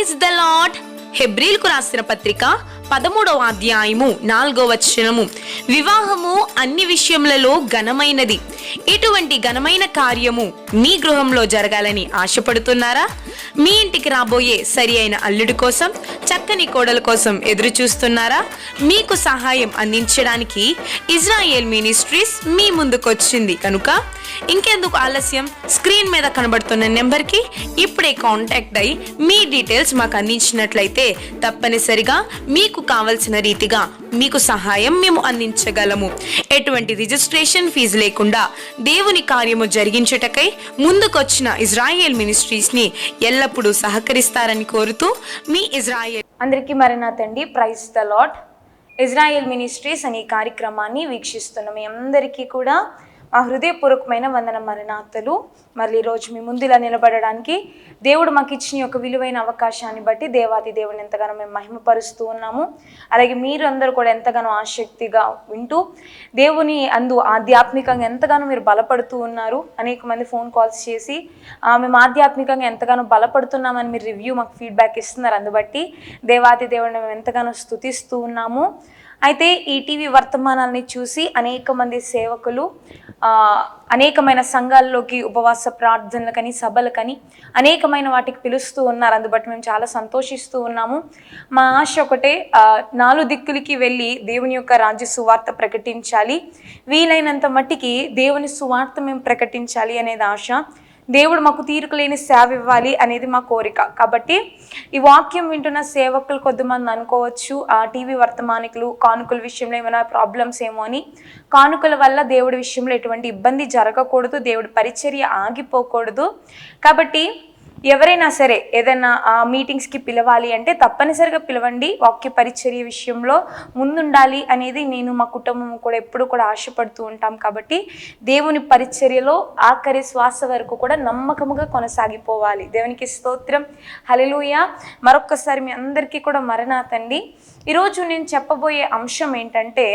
Praise the lord. హెబ్రీలకు రాసిన పత్రిక 13వ అధ్యాయము 4వ వచనము, వివాహము అన్ని విషయములలో ఘనమైనది. ఇటువంటి ఘనమైన కార్యము మీ గృహంలో జరగాలని ఆశపడుతున్నారా? మీ ఇంటికి రాబోయే సరి అయిన అల్లుడి కోసం, చక్కని కోడల కోసం ఎదురు చూస్తున్నారా? మీకు సహాయం అందించడానికి ఇజ్రాయేల్ మినిస్ట్రీస్ మీ ముందుకొచ్చింది కనుక ఇంకెందుకు ఆలస్యం? స్క్రీన్ మీద కనబడుతున్న నెంబర్కి ఇప్పుడే కాంటాక్ట్ అయ్యి మీ డీటెయిల్స్ మాకు అందించినట్లయితే తప్పనిసరిగా మీకు కావలసిన రీతిగా మీకు సహాయం మేము అందించగలము. ఎటువంటి రిజిస్ట్రేషన్ ఫీజు లేకుండా దేవుని కార్యము జరిగించుటకై ముందుకొచ్చిన ఇజ్రాయేల్ మినిస్ట్రీస్ ని ఎల్లప్పుడూ సహకరిస్తారని కోరుతూ మీ ఇజ్రాయేల్. అందరికీ మరణాతండి. Praise the lord. Israel ministries అనే కార్యక్రమాన్ని వీక్షిస్తున్న మీ అందరికీ కూడా మా హృదయపూర్వకమైన వందన మరణాతలు. మళ్ళీ ఈరోజు మీ ముందు ఇలా నిలబడడానికి దేవుడు మాకు ఇచ్చిన ఒక విలువైన అవకాశాన్ని బట్టి దేవాది దేవుని ఎంతగానో మేము మహిమపరుస్తూ ఉన్నాము. అలాగే మీరు అందరూ కూడా ఎంతగానో ఆసక్తిగా వింటూ దేవుని అందు ఆధ్యాత్మికంగా ఎంతగానో మీరు బలపడుతూ ఉన్నారు. అనేక మంది ఫోన్ కాల్స్ చేసి మేము ఆధ్యాత్మికంగా ఎంతగానో బలపడుతున్నామని మీరు రివ్యూ మాకు ఫీడ్బ్యాక్ ఇస్తున్నారు. అందుబట్టి దేవాది దేవుడిని మేము ఎంతగానో స్తుతిస్తూ ఉన్నాము. అయితే ఈ టీవీ వర్తమానాలని చూసి అనేక మంది సేవకులు అనేకమైన సంఘాల్లోకి ఉపవాస ప్రార్థనలకని, సభలకని అనేకమైన వాటికి పిలుస్తూ ఉన్నారు. అందుబట్టి మేము చాలా సంతోషిస్తూ ఉన్నాము. మా ఆశ ఒకటే, 4 దిక్కులకి వెళ్ళి దేవుని యొక్క రాజ్య సువార్త ప్రకటించాలి, వీలైనంత మట్టికి దేవుని సువార్త మేము ప్రకటించాలి అనేది ఆశ. దేవుడు మాకు తీరుకులేని సేవ ఇవ్వాలి అనేది మా కోరిక. కాబట్టి ఈ వాక్యం వింటున్న సేవకులు కొద్దిమంది అనుకోవచ్చు, ఆ టీవీ వర్తమానికులు కానుకల విషయంలో ఏమైనా ప్రాబ్లమ్స్ ఏమో అని. కానుకల వల్ల దేవుడి విషయంలో ఎటువంటి ఇబ్బంది జరగకూడదు, దేవుడి పరిచర్య ఆగిపోకూడదు. కాబట్టి ఎవరైనా సరే ఏదైనా మీటింగ్స్కి పిలవాలి అంటే తప్పనిసరిగా పిలవండి. వాక్య పరిచర్య విషయంలో ముందుండాలి అనేది నేను, మా కుటుంబం కూడా ఎప్పుడు కూడా ఆశపడుతూ ఉంటాం. కాబట్టి దేవుని పరిచర్యలో ఆఖరి శ్వాస వరకు కూడా నమ్మకముగా కొనసాగిపోవాలి. దేవునికి స్తోత్రం, హల్లెలూయా. మరొక్కసారి మీ అందరికీ కూడా మరణాతండి. ఈరోజు నేను చెప్పబోయే అంశం ఏంటంటే,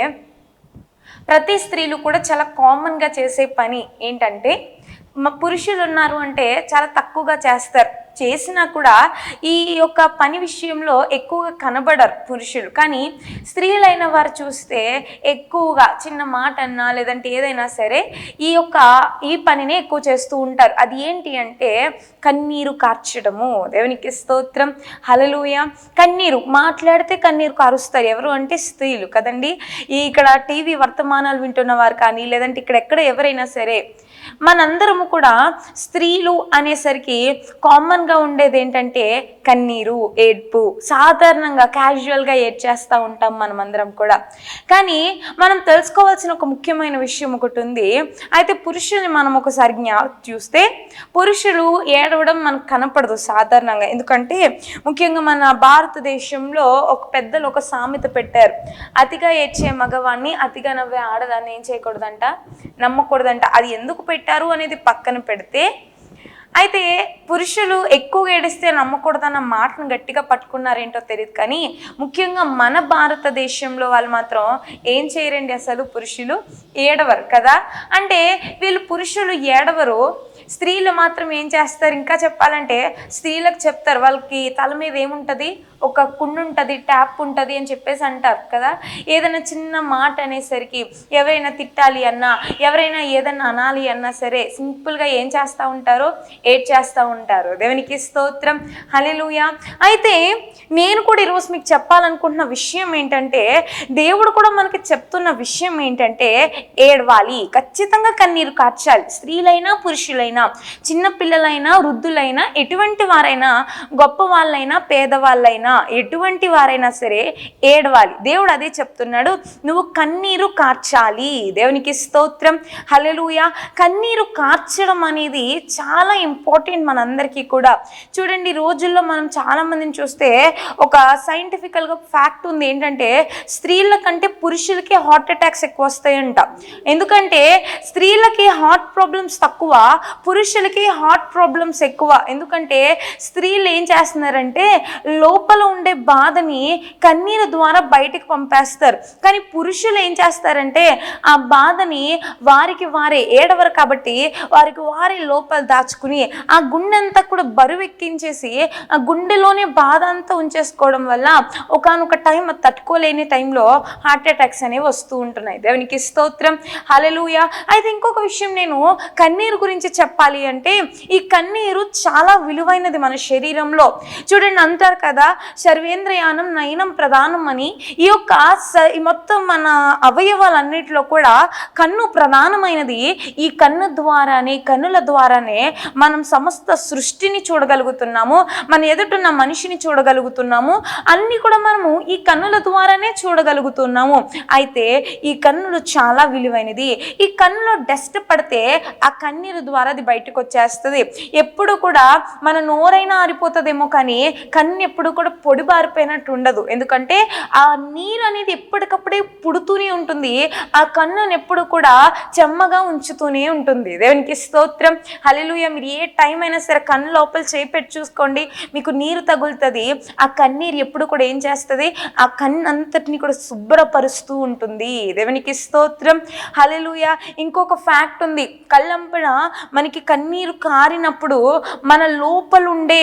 ప్రతి స్త్రీలు కూడా చాలా కామన్గా చేసే పని ఏంటంటే, పురుషులు ఉన్నారు అంటే చాలా తక్కువగా చేస్తారు. చేసినా కూడా ఈ యొక్క పని విషయంలో ఎక్కువగా కనబడరు పురుషులు. కానీ స్త్రీలైన వారు చూస్తే ఎక్కువగా చిన్న మాట అన్నా లేదంటే ఏదైనా సరే ఈ పనినే ఎక్కువ చేస్తూ ఉంటారు. అది ఏంటి అంటే కన్నీరు కార్చడము. దేవునికి స్తోత్రం, హల్లెలూయా. కన్నీరు మాట్లాడితే కన్నీరు కారుస్తారు. ఎవరు అంటే స్త్రీలు కదండి. ఇక్కడ టీవీ వర్తమానాలు వింటున్న వారు కానీ లేదంటే ఇక్కడెక్కడ ఎవరైనా సరే మనందరము కూడా స్త్రీలు అనేసరికి కామన్గా ఉండేది ఏంటంటే కన్నీరు, ఏడ్పు. సాధారణంగా క్యాజువల్గా ఏడ్చేస్తూ ఉంటాం మనమందరం కూడా. కానీ మనం తెలుసుకోవాల్సిన ఒక ముఖ్యమైన విషయం ఒకటి ఉంది. అయితే పురుషుల్ని మనం ఒకసారి చూస్తే పురుషులు ఏడవడం మనకు కనపడదు సాధారణంగా. ఎందుకంటే ముఖ్యంగా మన భారతదేశంలో పెద్దలు ఒక సామెత పెట్టారు, అతిగా ఏడ్చే మగవాణ్ణి అతిగా నవ్వే ఆడదాన్ని ఏం చేయకూడదంట, నమ్మకూడదంట. అది ఎందుకు పెట్టారు అనేది పక్కన పెడితే, అయితే పురుషులు ఎక్కువగా ఏడిస్తే నమ్మకూడదన్న మాటను గట్టిగా పట్టుకున్నారేంటో తెలియదు. కానీ ముఖ్యంగా మన భారతదేశంలో వాళ్ళు మాత్రం ఏం చేయరండి, అసలు పురుషులు ఏడవరు కదా. అంటే వీళ్ళు పురుషులు ఏడవరు, స్త్రీలు మాత్రం ఏం చేస్తారు, ఇంకా చెప్పాలంటే స్త్రీలకు చెప్తారు వాళ్ళకి తల మీద ఏముంటుంది, ఒక కుండు ఉంటుంది, ట్యాప్ ఉంటుంది అని చెప్పేసి అంటారు కదా. ఏదైనా చిన్న మాట అనేసరికి ఎవరైనా తిట్టాలి అన్నా ఎవరైనా ఏదైనా అనాలి అన్నా సరే సింపుల్గా ఏం చేస్తూ ఉంటారో ఏడ్చేస్తూ ఉంటారు. దేవునికి స్తోత్రం, హల్లెలూయా. అయితే నేను కూడా ఈరోజు మీకు చెప్పాలనుకుంటున్న విషయం ఏంటంటే, దేవుడు కూడా మనకి చెప్తున్న విషయం ఏంటంటే ఏడవాలి, ఖచ్చితంగా కన్నీరు కార్చాలి. స్త్రీలైనా పురుషులైనా, చిన్నపిల్లలైనా వృద్ధులైనా, ఎటువంటి వారైనా, గొప్ప వాళ్ళైనా పేదవాళ్ళైనా, ఎటువంటి వారైనా సరే ఏడవాలి. దేవుడు అదే చెప్తున్నాడు, నువ్వు కన్నీరు కార్చాలి. దేవునికి స్తోత్రం, హల్లెలూయా. కన్నీరు కార్చడం అనేది చాలా ఇంపార్టెంట్ మనందరికీ కూడా. చూడండి, రోజుల్లో మనం చాలా మందిని చూస్తే ఒక సైంటిఫికల్గా ఫ్యాక్ట్ ఉంది ఏంటంటే, స్త్రీల కంటే పురుషులకి హార్ట్ అటాక్స్ ఎక్కువ వస్తాయంట. ఎందుకంటే స్త్రీలకి హార్ట్ ప్రాబ్లమ్స్ తక్కువ, పురుషులకి హార్ట్ ప్రాబ్లమ్స్ ఎక్కువ. ఎందుకంటే స్త్రీలు ఏం చేస్తున్నారంటే లోపల లోపల ఉండే బాధని కన్నీరు ద్వారా బయటికి పంపేస్తారు. కానీ పురుషులు ఏం చేస్తారంటే ఆ బాధని వారికి వారే ఏడవరు కాబట్టి వారికి వారి లోపల దాచుకుని ఆ గుండె అంతా కూడా బరువు ఎక్కించేసి ఆ గుండెలోనే బాధ అంతా ఉంచేసుకోవడం వల్ల ఒకానొక టైం తట్టుకోలేని టైంలో హార్ట్ అటాక్స్ అనేవి వస్తూ ఉంటున్నాయి. దేవునికి స్తోత్రం, హల్లెలూయా. అయితే ఇంకొక విషయం నేను కన్నీరు గురించి చెప్పాలి అంటే, ఈ కన్నీరు చాలా విలువైనది మన శరీరంలో. చూడండి, అంటారు కదా సర్వేంద్రయానం నయనం ప్రధానం అని. ఈ యొక్క మొత్తం మన అవయవాలన్నిటిలో కూడా కన్ను ప్రధానమైనది. ఈ కన్ను ద్వారానే, కన్నుల ద్వారానే మనం సమస్త సృష్టిని చూడగలుగుతున్నాము, మన ఎదుటున్న మనిషిని చూడగలుగుతున్నాము. అన్నీ కూడా మనము ఈ కన్నుల ద్వారానే చూడగలుగుతున్నాము. అయితే ఈ కన్నులు చాలా విలువైనది. ఈ కన్నులో డస్ట్ పడితే ఆ కన్నీరు ద్వారా అది బయటకు వచ్చేస్తుంది. ఎప్పుడు కూడా మన నోరైనా ఆరిపోతుందేమో కానీ కన్ను ఎప్పుడు కూడా పొడి బారిపోయినట్టు ఉండదు. ఎందుకంటే ఆ నీరు అనేది ఎప్పటికప్పుడే పుడుతూనే ఉంటుంది. ఆ కన్నును ఎప్పుడు కూడా చెమ్మగా ఉంచుతూనే ఉంటుంది. దేవునికి స్తోత్రం, హల్లెలూయా. మీరు ఏ టైం అయినా సరే కన్ను లోపల చేయి పెట్టి చూసుకోండి, మీకు నీరు తగులుతుంది. ఆ కన్నీరు ఎప్పుడు కూడా ఏం చేస్తుంది, ఆ కన్ను అంతటిని కూడా శుభ్రపరుస్తూ ఉంటుంది. దేవునికి స్తోత్రం, హల్లెలూయా. ఇంకొక ఫ్యాక్ట్ ఉంది, కళ్ళంపడ మనకి కన్నీరు కారినప్పుడు మన లోపల ఉండే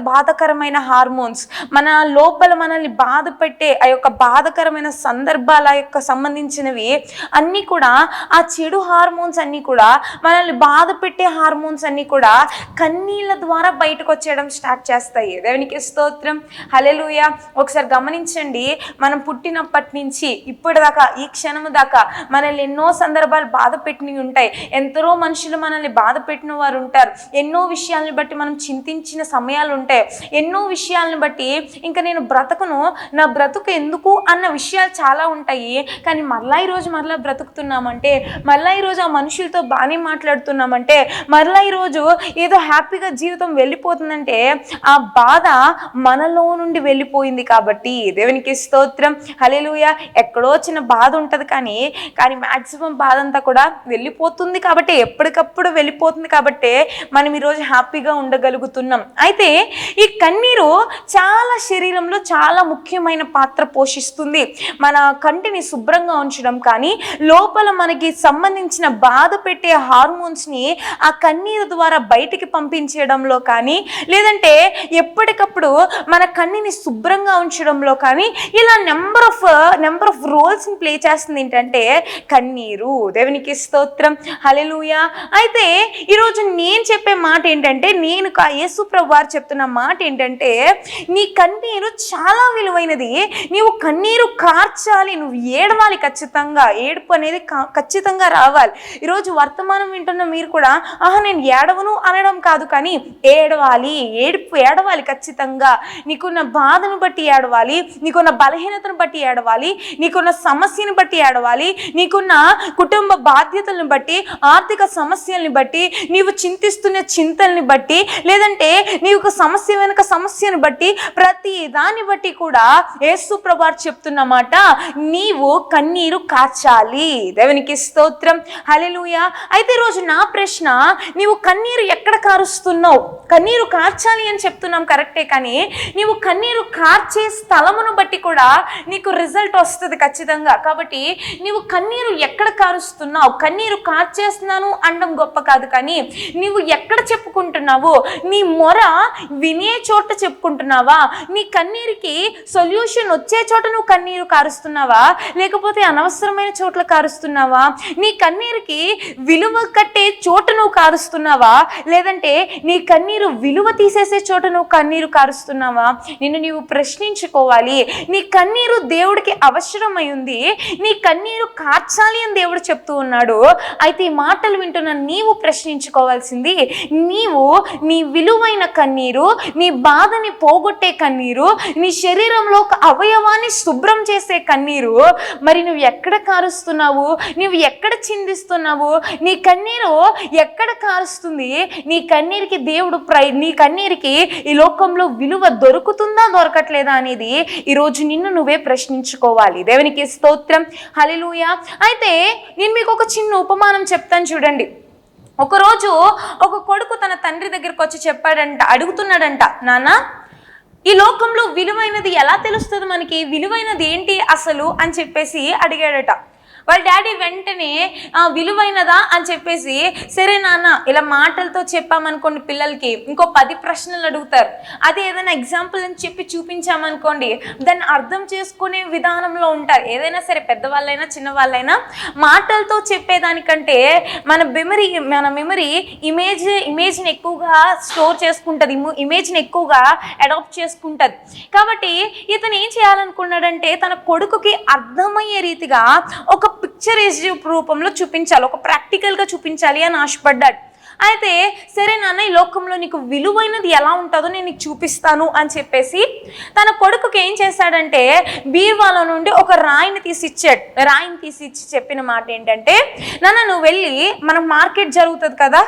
బాధకరమైన హార్మోన్స్, మన లోపల మనల్ని బాధ పెట్టే ఆ యొక్క బాధకరమైన సందర్భాల యొక్క సంబంధించినవి అన్నీ కూడా, ఆ చెడు హార్మోన్స్ అన్నీ కూడా, మనల్ని బాధ పెట్టే హార్మోన్స్ అన్నీ కూడా కన్నీళ్ళ ద్వారా బయటకు వచ్చేయడం స్టార్ట్ చేస్తాయి. దేవునికి స్తోత్రం, హల్లెలూయా. ఒకసారి గమనించండి, మనం పుట్టినప్పటి నుంచి ఇప్పటిదాకా, ఈ క్షణము దాకా మనల్ని ఎన్నో సందర్భాలు బాధ పెట్టినవి ఉంటాయి. ఎందరో మనుషులు మనల్ని బాధ పెట్టిన వారు ఉంటారు. ఎన్నో విషయాలను బట్టి మనం చింతించిన సమయాలు ఉంటాయి. ఎన్నో విషయాలను బట్టి ఇంకా నేను బ్రతకను, నా బ్రతుకు ఎందుకు అన్న విషయాలు చాలా ఉంటాయి. కానీ మరలా ఈరోజు మరలా బ్రతుకుతున్నామంటే, మరలా ఈరోజు ఆ మనుషులతో బాగానే మాట్లాడుతున్నామంటే, మరలా ఈరోజు ఏదో హ్యాపీగా జీవితం వెళ్ళిపోతుందంటే ఆ బాధ మనలో నుండి వెళ్ళిపోయింది కాబట్టి. దేవునికి స్తోత్రం, హల్లెలూయా. ఎక్కడో చిన్న బాధ ఉంటుంది కానీ మ్యాక్సిమం బాధ అంతా కూడా వెళ్ళిపోతుంది కాబట్టి, ఎప్పటికప్పుడు వెళ్ళిపోతుంది కాబట్టి మనం ఈరోజు హ్యాపీగా ఉండగలుగుతున్నాం. అయితే ఈ కన్నీరు చాలా శరీరంలో చాలా ముఖ్యమైన పాత్ర పోషిస్తుంది. మన కంటిని శుభ్రంగా ఉంచడం కానీ, లోపల మనకి సంబంధించిన బాధ పెట్టే హార్మోన్స్ని ఆ కన్నీరు ద్వారా బయటికి పంపించడంలో కానీ, లేదంటే ఎప్పటికప్పుడు మన కన్నిని శుభ్రంగా ఉంచడంలో కానీ, ఇలా నెంబర్ ఆఫ్ రోల్స్ని ప్లే చేస్తుంది ఏంటంటే కన్నీరు. దేవునికి స్తోత్రం, హల్లెలూయా. అయితే ఈరోజు నేను చెప్పే మాట ఏంటంటే, నేను యేసు ప్రభు వారు చెప్తున్న మాట ఏంటంటే, నీ కన్నీరు చాలా విలువైనది. నీవు కన్నీరు కార్చాలి, నువ్వు ఏడవాలి. ఖచ్చితంగా ఏడుపు అనేది ఖచ్చితంగా రావాలి. ఈరోజు వర్తమానం వింటున్న మీరు కూడా నేను ఏడవను అనడం కాదు, కానీ ఏడవాలి, ఏడవాలి ఖచ్చితంగా. నీకున్న బాధను బట్టి ఏడవాలి, నీకున్న బలహీనతను బట్టి ఏడవాలి, నీకున్న సమస్యను బట్టి ఏడవాలి, నీకున్న కుటుంబ బాధ్యతలను బట్టి, ఆర్థిక సమస్యల్ని బట్టి, నీవు చింతిస్తున్న చింతల్ని బట్టి, లేదంటే నీకు సమస్య వెనుక సమస్యను బట్టి, ప్రతి దాన్ని బట్టి కూడా యేసు ప్రభువు చెప్తున్నమాట, నీవు కన్నీరు కార్చాలి. దేవునికి స్తోత్రం, హల్లెలూయా. అయితే రోజు నా ప్రశ్న, నీవు కన్నీరు ఎక్కడ కారుస్తున్నావు? కన్నీరు కార్చాలి అని చెప్తున్నాం కరెక్టే, కానీ నీవు కన్నీరు కార్చే స్థలమును బట్టి కూడా నీకు రిజల్ట్ వస్తుంది ఖచ్చితంగా. కాబట్టి నీవు కన్నీరు ఎక్కడ కారుస్తున్నావు? కన్నీరు కార్చేస్తున్నాను అనడం గొప్ప కాదు, కానీ నీవు ఎక్కడ చెప్పుకుంటున్నావు? నీ మొర వినే చోట చెప్పుకుంటున్నావా? నీ కన్నీరుకి సొల్యూషన్ వచ్చే చోట నువ్వు కన్నీరు కారుస్తున్నావా, లేకపోతే అనవసరమైన చోట్ల కారుస్తున్నావా? నీ కన్నీరుకి విలువ కట్టే చోట నువ్వు కారుస్తున్నావా, లేదంటే నీ కన్నీరు విలువ తీసేసే చోట నువ్వు కన్నీరు కారుస్తున్నావా? నిన్ను నీవు ప్రశ్నించుకోవాలి. నీ కన్నీరు దేవుడికి అవసరమై ఉంది, నీ కన్నీరు కార్చాలి అని దేవుడు చెప్తూ ఉన్నాడు. అయితే ఈ మాటలు వింటున్న నీవు ప్రశ్నించుకోవాల్సింది, నీవు నీ విలువైన కన్నీరు, నీ బాధని పోగొట్టే కన్నీరు, నీ శరీరంలో ఒక అవయవాన్ని శుభ్రం చేసే కన్నీరు, మరి నువ్వు ఎక్కడ కారుస్తున్నావు? నువ్వు ఎక్కడ చిందిస్తున్నావు? నీ కన్నీరు ఎక్కడ కారుస్తుంది? నీ కన్నీరికి దేవుడు నీ కన్నీరికి ఈ లోకంలో విలువ దొరుకుతుందా దొరకట్లేదా అనేది ఈరోజు నిన్ను నువ్వే ప్రశ్నించుకోవాలి. దేవునికి స్తోత్రం, హల్లెలూయా. అయితే నేను మీకు ఒక చిన్న ఉపమానం చెప్తాను చూడండి. ఒకరోజు ఒక కొడుకు తన తండ్రి దగ్గరికి వచ్చి చెప్పాడంట, అడుగుతున్నాడంట, నాన్న ఈ లోకంలో విలువైనది ఎలా తెలుస్తుంది మనకి, విలువైనది ఏంటి అసలు అని చెప్పేసి అడిగాడట. వాళ్ళ డాడీ వెంటనే విలువైనదా అని చెప్పేసి, సరే నాన్న ఇలా మాటలతో చెప్పామనుకోండి పిల్లలకి ఇంకో 10 ప్రశ్నలు అడుగుతారు. అదే ఏదైనా ఎగ్జాంపుల్ అని చెప్పి చూపించామనుకోండి దాన్ని అర్థం చేసుకునే విధానంలో ఉంటారు. ఏదైనా సరే పెద్దవాళ్ళైనా చిన్నవాళ్ళైనా మాటలతో చెప్పేదానికంటే మన మెమరీ ఇమేజ్ని ఎక్కువగా స్టోర్ చేసుకుంటుంది, ఇమేజ్ని ఎక్కువగా అడాప్ట్ చేసుకుంటుంది. కాబట్టి ఇతను ఏం చేయాలనుకున్నాడంటే తన కొడుకుకి అర్థమయ్యే రీతిగా ఒక పిక్చరైజ్డ్ రూపంలో చూపించాలి, ఒక ప్రాక్టికల్గా చూపించాలి అని ఆశపడ్డాడు. అయితే సరే నాన్న ఈ లోకంలో నీకు విలువైనది ఎలా ఉంటుందో నేను నీకు చూపిస్తాను అని చెప్పేసి తన కొడుకుకి ఏం చేశాడంటే బీర్వాలో నుండి ఒక రాయిని తీసి ఇచ్చి చెప్పిన మాట ఏంటంటే, నాన్న నువ్వు వెళ్ళి మన మార్కెట్ జరుగుతుంది కదా,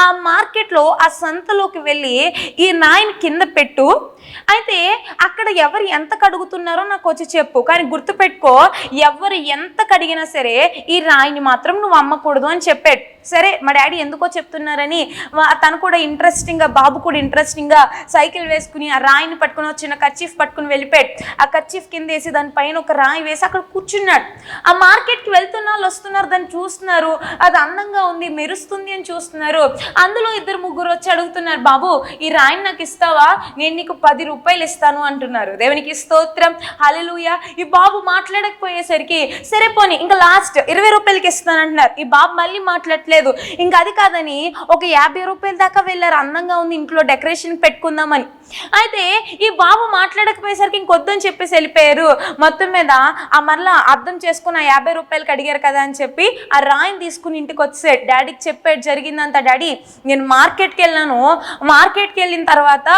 ఆ మార్కెట్లో ఆ సంతలోకి వెళ్ళి ఈ రాయిని కింద పెట్టు, అయితే అక్కడ ఎవరు ఎంత కడుగుతున్నారో నాకు వచ్చి చెప్పు, కానీ గుర్తుపెట్టుకో ఎవరు ఎంత కడిగినా సరే ఈ రాయిని మాత్రం నువ్వు అమ్మకూడదు అని చెప్పాడు. సరే మా డాడీ ఎందుకో చెప్తున్నారని తను కూడా బాబు కూడా ఇంట్రెస్టింగ్గా సైకిల్ వేసుకుని ఆ రాయిని పట్టుకుని చిన్న కర్చీఫ్ పట్టుకుని వెళ్ళిపోయాడు. ఆ కర్చీఫ్ కింద వేసి దానిపైన ఒక రాయి వేసి అక్కడ కూర్చున్నాడు. ఆ మార్కెట్కి వెళ్తున్న వాళ్ళు వస్తున్నారు, దాన్ని చూస్తున్నారు, అది అందంగా ఉంది, మెరుస్తుంది అని చూస్తున్నారు. అందులో 2-3 వచ్చి అడుగుతున్నారు, బాబు ఈ రాయిని నాకు ఇస్తావా, నేను నీకు 10 రూపాయలు ఇస్తాను అంటున్నారు. దేవునికి స్తోత్రం, హల్లెలూయా. ఈ బాబు మాట్లాడకపోయేసరికి సరే పోనీ ఇంకా లాస్ట్ 20 రూపాయలకి ఇస్తాను అంటున్నారు. ఈ బాబు మళ్ళీ మాట్లాడలేదు. ఇంకా అది కాదని ఒక 50 రూపాయల దాకా వెళ్ళారు, అందంగా ఉంది ఇంట్లో డెకరేషన్ పెట్టుకుందామని. అయితే ఈ బాబు మాట్లాడకపోయేసరికి ఇంకొద్దని చెప్పేసి వెళ్ళిపోయారు. మొత్తం మీద ఆ మరలా అర్థం చేసుకుని ఆ 50 రూపాయలకి అడిగారు కదా అని చెప్పి ఆ రాయిని తీసుకుని ఇంటికి వచ్చాడు. డాడీకి చెప్పాడు జరిగిందంతా. డాడీ నేను మార్కెట్కి వెళ్ళాను, మార్కెట్కి వెళ్ళిన తర్వాత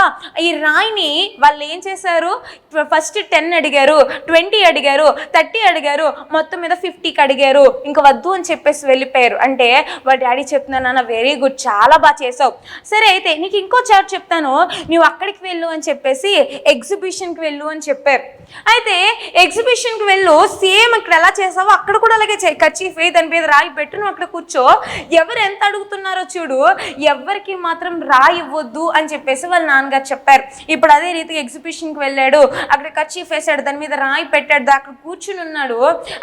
ఈ రాయిని వాళ్ళు ఏం చేశారు, ఫస్ట్ 10 అడిగారు, 20 అడిగారు, 30 అడిగారు, మొత్తం మీద 50కి అడిగారు, ఇంకా వద్దు అని చెప్పేసి వెళ్ళిపోయారు. అంటే వాళ్ళ డాడీ చెప్తున్నాను, నాన్న వెరీ గుడ్, చాలా బాగా చేసావు, సరే అయితే నీకు ఇంకో చాట్ చెప్తాను, నువ్వు అక్కడికి వెళ్ళు అని చెప్పేసి ఎగ్జిబిషన్కి వెళ్ళు అని చెప్పారు. అయితే ఎగ్జిబిషన్కి వెళ్ళు, సేమ్ ఇక్కడ ఎలా చేసావో అక్కడ కూడా అలాగే కర్చీఫ్ దాని మీద రాయి పెట్టు, నువ్వు అక్కడ కూర్చో, ఎవరు ఎంత అడుగుతున్నారో చూడు, ఎవరికి మాత్రం రాయి ఇవ్వద్దు అని చెప్పేసి వాళ్ళ నాన్నగారు చెప్పారు. ఇప్పుడు అదే రీతిగా ఎగ్జిబిషన్కి వెళ్ళాడు, అక్కడ కర్చీఫ్ వేసాడు, దాని మీద రాయి పెట్టాడు, అక్కడ కూర్చుని ఉన్నాడు.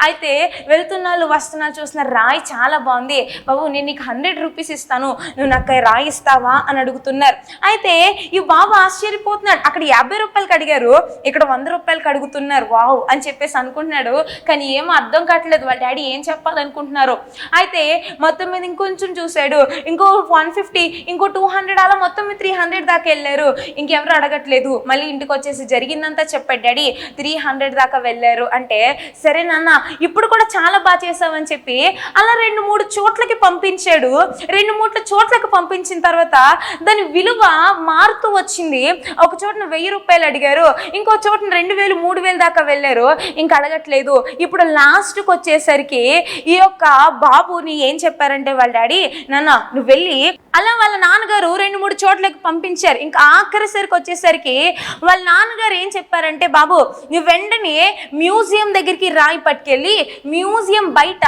అయితే వెళ్తున్న వాళ్ళు వస్తున్నారు, చూస్తున్నారు, రాయి చాలా బాగుంది బాబు, నేను నీకు 100 రూపీస్ ఇస్తాను, నువ్వు నాకు రాయి ఇస్తావా అని అడుగుతున్నారు. అయితే ఈ బాబు ఆశ్చర్యపోతున్నాడు, అక్కడ 50 రూపాయలకి అడిగారు, ఇక్కడ 100 రూపాయలకి అడుగుతున్నారు, వావ్ అని చెప్పేసి అనుకుంటున్నాడు. కానీ ఏమో అర్థం కావట్లేదు వాళ్ళ డాడీ ఏం చెప్పాలనుకుంటున్నారు. అయితే మొత్తం మీద ఇంకొంచెం చూశాడు, ఇంకో 150, ఇంకో 200, అలా మొత్తం మీద 300 దాకా వెళ్ళారు. ఇంకెవరు అడగట్లేదు. మళ్ళీ ఇంటికి వచ్చేసి జరిగిందంతా చెప్పాడు. డాడీ 300 దాకా వెళ్ళారు అంటే, సరే నాన్న ఇప్పుడు కూడా చాలా బాగా చేసావని చెప్పి అలా 2-3 చోట్లకి పంపించాడు. 2-3 చోట్లకి పంపించిన తర్వాత దాని విలువ మారుతూ వచ్చింది. ఒక చోటన 1000 రూపాయలు అడిగారు, ఇంకో చోటన 2000, 3000 దాకా వెళ్ళారు. ఇంకా అడగట్లేదు. ఇప్పుడు లాస్ట్కి వచ్చేసరికి ఈ యొక్క బాబుని ఏం చెప్పారంటే వాళ్ళ డాడీ, నాన్న నువ్వు వెళ్ళి, అలా వాళ్ళ నాన్నగారు 2-3 చోట్లకి పంపించారు. ఇంకా ఆఖరిసరికి వచ్చేసరికి వాళ్ళ నాన్నగారు ఏం చెప్పారంటే, బాబు నువ్వు వెంటనే మ్యూజియం దగ్గరికి రాయి పట్టుకెళ్ళి మ్యూజియం బయట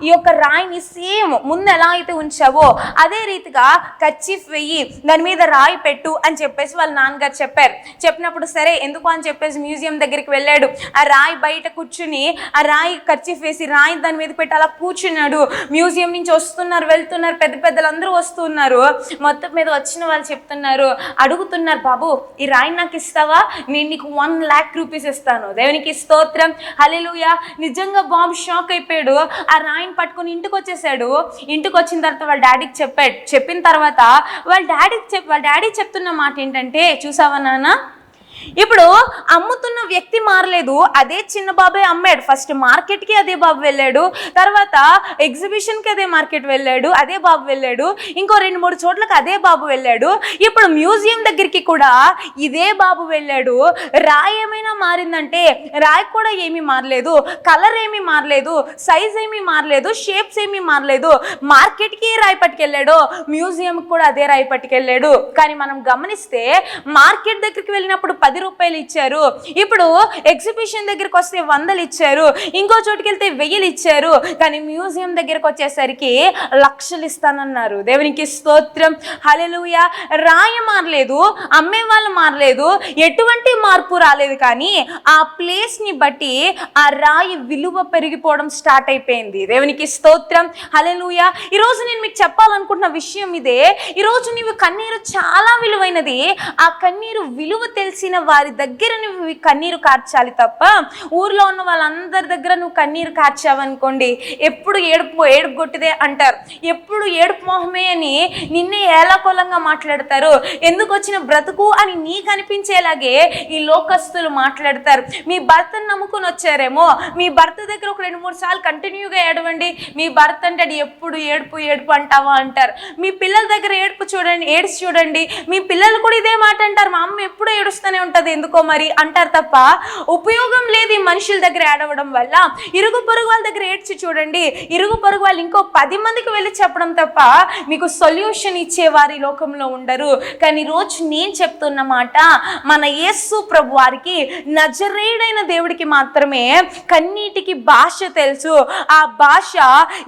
ఈ యొక్క రాయిని సేమ్ ముందు ఎలా అయితే ఉంచావో అదే రీతిగా కర్చీఫ్ వెయ్యి, దాని మీద రాయి పెట్టు అని చెప్పేసి వాళ్ళ నాన్నగారు చెప్పారు. చెప్పినప్పుడు సరే ఎందుకు అని చెప్పేసి మ్యూజియం దగ్గరికి వెళ్ళాడు. ఆ రాయి బయట కూర్చుని ఆ రాయి కర్చీఫ్ వేసి రాయి దాని మీద పెట్టి అలా కూర్చున్నాడు. మ్యూజియం నుంచి వస్తున్నారు, వెళ్తున్నారు, పెద్దలందరూ వస్తున్నారు. మొత్తం మీద వచ్చిన వాళ్ళు చెప్తున్నారు, అడుగుతున్నారు, బాబు ఈ రాయి నాకు ఇస్తావా, నేను నీకు 1 lakh రూపీస్ ఇస్తాను. దేవునికి స్తోత్రం, హల్లెలూయా. నిజంగా బాబు షాక్ అయిపోయాడు. ఆ రాయిని పట్టుకుని ఇంటికి వచ్చేసాడు. ఇంటికి వచ్చిన తర్వాత వాళ్ళ డాడీకి చెప్పాడు. చెప్పిన తర్వాత వాళ్ళ డాడీ చెప్తున్న మాట ఏంటంటే, చూసావా నాన్న, ఇప్పుడు అమ్ముతున్న వ్యక్తి మారలేదు, అదే చిన్న బాబే అమ్మాడు. ఫస్ట్ మార్కెట్కి అదే బాబు వెళ్ళాడు, తర్వాత ఎగ్జిబిషన్కి అదే మార్కెట్ వెళ్ళాడు, అదే బాబు వెళ్ళాడు, ఇంకో 2-3 చోట్లకి అదే బాబు వెళ్ళాడు. ఇప్పుడు మ్యూజియం దగ్గరికి కూడా ఇదే బాబు వెళ్ళాడు. రాయి ఏమైనా మారిందంటే రాయి కూడా ఏమీ మారలేదు, కలర్ ఏమీ మారలేదు, సైజ్ ఏమీ మారలేదు, షేప్స్ ఏమీ మారలేదు. మార్కెట్కి రాయి పట్టుకెళ్ళాడు, మ్యూజియంకి కూడా అదే రాయి పట్టుకెళ్ళాడు. కానీ మనం గమనిస్తే మార్కెట్ దగ్గరికి వెళ్ళినప్పుడు రూపాయలు ఇచ్చారు, ఇప్పుడు ఎగ్జిబిషన్ దగ్గరికి వస్తే 100 ఇచ్చారు, ఇంకో చోటుకి వెళ్తే 1000 ఇచ్చారు, కానీ మ్యూజియం దగ్గరకు వచ్చేసరికి లక్షలు ఇస్తానన్నారు. దేవునికి స్తోత్రం, హల్లెలూయా. రాయి మారలేదు, అమ్మే వాళ్ళు మారలేదు, ఎటువంటి మార్పు రాలేదు, కానీ ఆ ప్లేస్ ని బట్టి ఆ రాయి విలువ పెరిగిపోవడం స్టార్ట్ అయిపోయింది. దేవునికి స్తోత్రం, హల్లెలూయా. ఈరోజు నేను మీకు చెప్పాలనుకుంటున్న విషయం ఇదే. ఈరోజు నీవు కన్నీరు చాలా విలువైనది. ఆ కన్నీరు విలువ తెలిసిన వారి దగ్గర నువ్వు కన్నీరు కార్చాలి తప్ప ఊర్లో ఉన్న వాళ్ళందరి దగ్గర నువ్వు కన్నీరు కార్చావనుకోండి, ఎప్పుడు ఏడుపు కొట్టిదే అంటారు, ఎప్పుడు ఏడుపు మొహమే అని నిన్నే ఏలాకోలంగా మాట్లాడతారు. ఎందుకు వచ్చిన బ్రతుకు అని నీకు అనిపించేలాగే ఈ లోకస్తులు మాట్లాడతారు. మీ భర్తను నమ్ముకుని వచ్చారేమో, మీ భర్త దగ్గర ఒక 2-3 సార్లు కంటిన్యూగా ఏడవండి, మీ భర్త అంటే ఎప్పుడు ఏడుపు అంటావా అంటారు. మీ పిల్లల దగ్గర ఏడ్చి చూడండి, మీ పిల్లలు కూడా ఇదే మాట అంటారు, మా అమ్మ ఎప్పుడు ఏడుస్తూనే ఉంటుంది ఎందుకో మరి అంటారు తప్ప ఉపయోగం లేదు ఈ మనుషుల దగ్గర ఏడవడం వల్ల. ఇరుగు పొరుగు వాళ్ళ దగ్గర ఏడ్చి చూడండి, ఇరుగు పొరుగు వాళ్ళు ఇంకో 10 మందికి వెళ్ళి చెప్పడం తప్ప మీకు సొల్యూషన్ ఇచ్చేవారి లోకంలో ఉండరు. కానీ రోజు నేను చెప్తున్న మాట, మన యేసు ప్రభు వారికి నజరేయుడైన దేవుడికి మాత్రమే కన్నీటికి భాష తెలుసు. ఆ భాష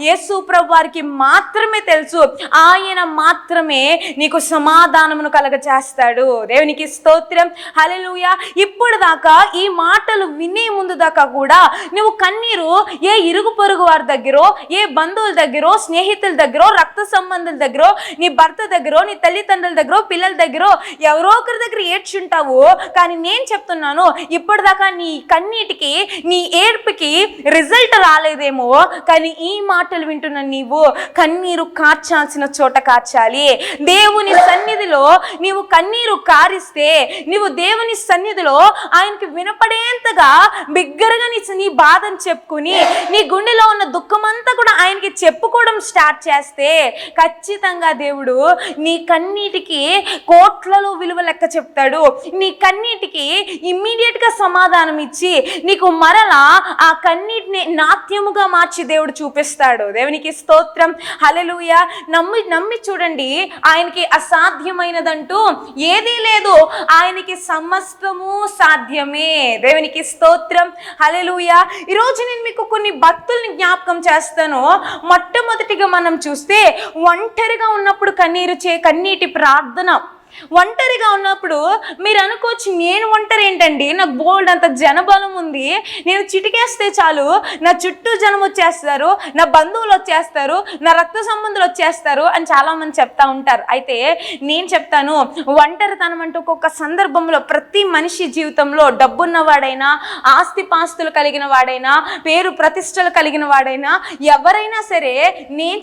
యేసు ప్రభు వారికి మాత్రమే తెలుసు. ఆయన మాత్రమే నీకు సమాధానమును కలగజేస్తాడు. దేవునికి స్తోత్రం, హల్లెలూయా. ఇప్పుడు దాకా ఈ మాటలు వినే ముందు దాకా కూడా నువ్వు కన్నీరు ఏ ఇరుగు పొరుగు వారి దగ్గర, ఏ బంధువుల దగ్గర, స్నేహితుల దగ్గర, రక్త సంబంధుల దగ్గర, నీ భర్త దగ్గర, నీ తల్లిదండ్రుల దగ్గర, పిల్లల దగ్గర, ఎవరో ఒకరి దగ్గర ఏడ్చుంటావు. కానీ నేను చెప్తున్నాను, ఇప్పటిదాకా నీ కన్నీటికి, నీ ఏడ్పుకి రిజల్ట్ రాలేదేమో, కానీ ఈ మాటలు వింటున్న నీవు కన్నీరు కార్చాల్సిన చోట కార్చాలి. దేవుని సన్నిధిలో నీవు కన్నీరు కారిస్తే, నీవు దేవుని సన్నిధిలో ఆయనకి వినపడేంతగా బిగ్గరగా నీ బాధను చెప్పుకుని, నీ గుండెలో ఉన్న దుఃఖమంతా కూడా ఆయనకి చెప్పుకోవడం స్టార్ట్ చేస్తే ఖచ్చితంగా దేవుడు నీ కన్నీటికి కోట్లలో విలువ లెక్క చెప్తాడు. నీ కన్నీటికి ఇమ్మీడియట్ గా సమాధానం ఇచ్చి నీకు మరలా ఆ కన్నీటిని నాట్యముగా మార్చి దేవుడు చూపిస్తాడు. దేవునికి స్తోత్రం, హల్లెలూయా. నమ్మి చూడండి, ఆయనకి అసాధ్యమైనదంటూ ఏదీ లేదు, ఆయనకి సమస్తము సాధ్యమే. దేవునికి స్తోత్రం, హల్లెలూయా. ఈరోజు నేను మీకు కొన్ని భక్తుల్ని జ్ఞాపకం చేస్తాను. మొట్టమొదటిగా మనం చూస్తే, ఒంటరిగా ఉన్నప్పుడు కన్నీటి ప్రార్థన. ఒంటరిగా ఉన్నప్పుడు మీరు అనుకోవచ్చు, నేను ఒంటరి ఏంటండి, నాకు బోల్డ్ అంత జనబలం ఉంది, నేను చిటికేస్తే చాలు నా చుట్టూ జనం వచ్చేస్తారు, నా బంధువులు వచ్చేస్తారు, నా రక్త సంబంధులు వచ్చేస్తారు అని చాలామంది చెప్తా ఉంటారు. అయితే నేను చెప్తాను, ఒంటరితనం అంటూ ఒక్కొక్క సందర్భంలో ప్రతి మనిషి జీవితంలో, డబ్బున్నవాడైనా, ఆస్తిపాస్తులు కలిగిన వాడైనా, పేరు ప్రతిష్టలు కలిగిన వాడైనా, ఎవరైనా సరే నేను